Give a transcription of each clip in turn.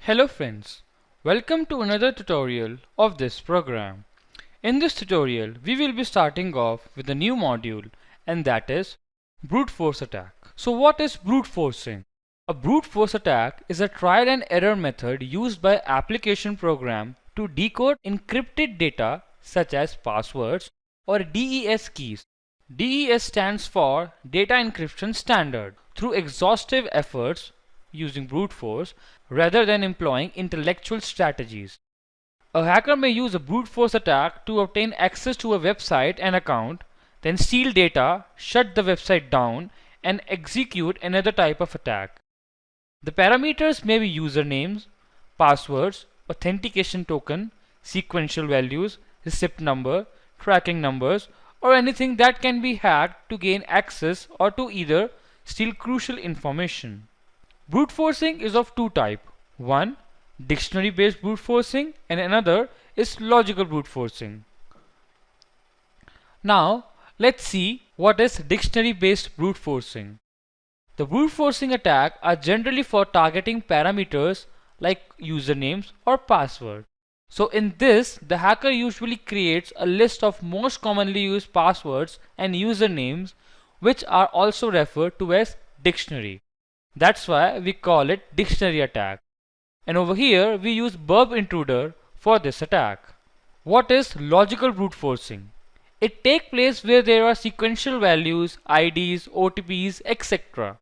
Hello friends, welcome to another tutorial of this program. In this tutorial, we will be starting off with a new module, and that is brute force attack. So what is brute forcing? A brute force attack is a trial and error method used by application program to decode encrypted data such as passwords or DES keys. DES stands for Data Encryption Standard through exhaustive efforts using brute force rather than employing intellectual strategies. A hacker may use a brute force attack to obtain access to a website and account, then steal data, shut the website down, and execute another type of attack. The parameters may be usernames, passwords, authentication token, sequential values, receipt number, tracking numbers, or anything that can be hacked to gain access or to either steal crucial information. Brute forcing is of two types. One, dictionary based brute forcing, and another is logical brute forcing. Now let's see what is dictionary based brute forcing. The brute forcing attacks are generally for targeting parameters like usernames or password. So in this, the hacker usually creates a list of most commonly used passwords and usernames, which are also referred to as dictionary. That's why we call it dictionary attack. And over here we use burp intruder for this attack. What is logical brute forcing? It takes place where there are sequential values, IDs, OTPs, etc.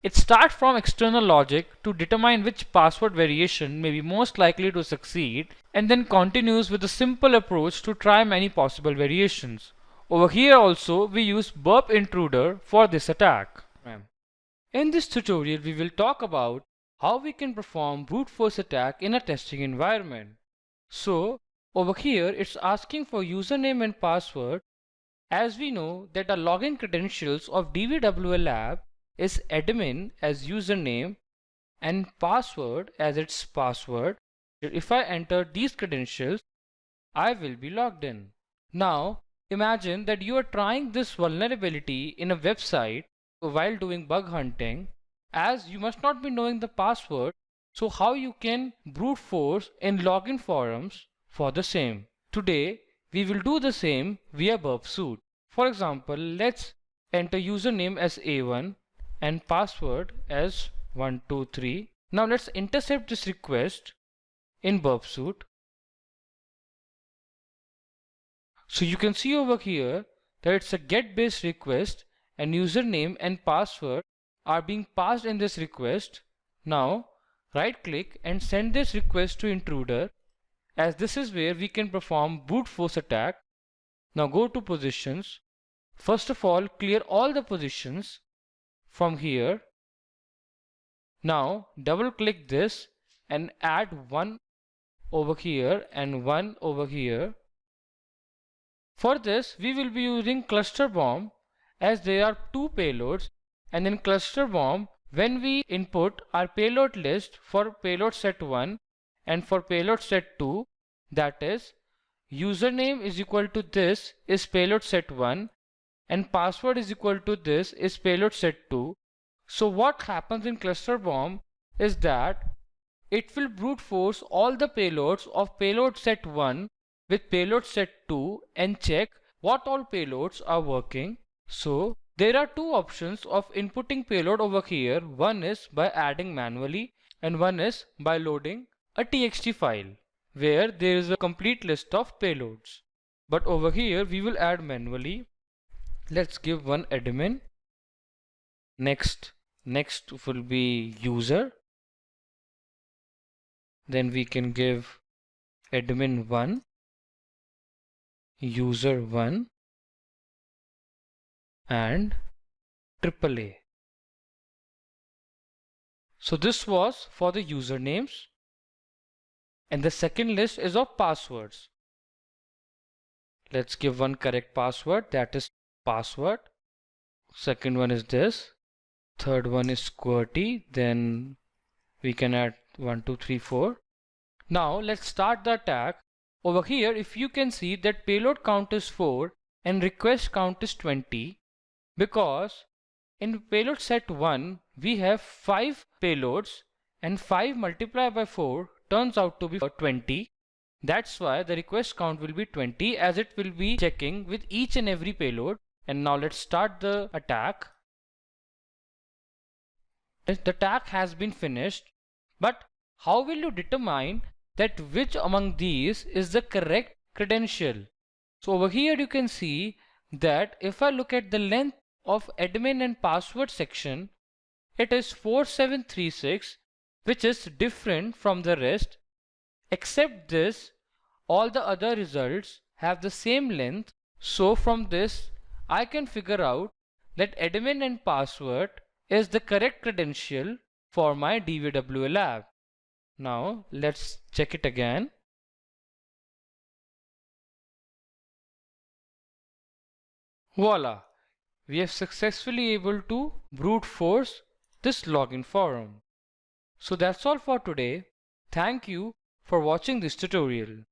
It starts from external logic to determine which password variation may be most likely to succeed, and then continues with a simple approach to try many possible variations. Over here also we use burp intruder for this attack. In this tutorial, we will talk about how we can perform brute force attack in a testing environment. So, over here it's asking for username and password. As we know that the login credentials of DVWL app is admin as username and password as its password. If I enter these credentials, I will be logged in. Now, imagine that you are trying this vulnerability in a website while doing bug hunting, as you must not be knowing the password, so how you can brute force in login forums for the same. Today we will do the same via burp suite. For example, let's enter username as A1 and password as 123. Now let's intercept this request in burp suite. So you can see over here that it's a get based request and username and password are being passed in this request. Now right click and send this request to intruder, as this is where we can perform brute force attack. Now go to positions. First of all, clear all the positions from here. Now double click this and add one over here and one over here. For this we will be using cluster bomb, as there are two payloads, and in cluster bomb when we input our payload list for payload set 1 and for payload set 2, that is username is equal to this is payload set 1 and password is equal to this is payload set 2. So what happens in cluster bomb is that it will brute force all the payloads of payload set 1 with payload set 2 and check what all payloads are working. So there are two options of inputting payload over here. One is by adding manually and one is by loading a txt file where there is a complete list of payloads. But over here we will add manually. Let's give one admin. Next will be user. Then we can give admin 1, user 1 and AAA. So this was for the usernames, and the second list is of passwords. Let's give one correct password, that is password. Second one is this. Third one is QWERTY. Then we can add 1 2 3 4. Now let's start the attack. Over here if you can see that payload count is 4 and request count is 20, because in payload set 1 we have 5 payloads and 5 multiplied by 4 turns out to be 20. That's why the request count will be 20, as it will be checking with each and every payload. And now let's start the attack. The attack has been finished, but how will you determine that which among these is the correct credential? So over here you can see that if I look at the length of admin and password section, it is 4736, which is different from the rest. Except this, all the other results have the same length. So from this, I can figure out that admin and password is the correct credential for my DVWL app. Now let's check it again. Voila! We have successfully able to brute force this login forum. So that's all for today. Thank you for watching this tutorial.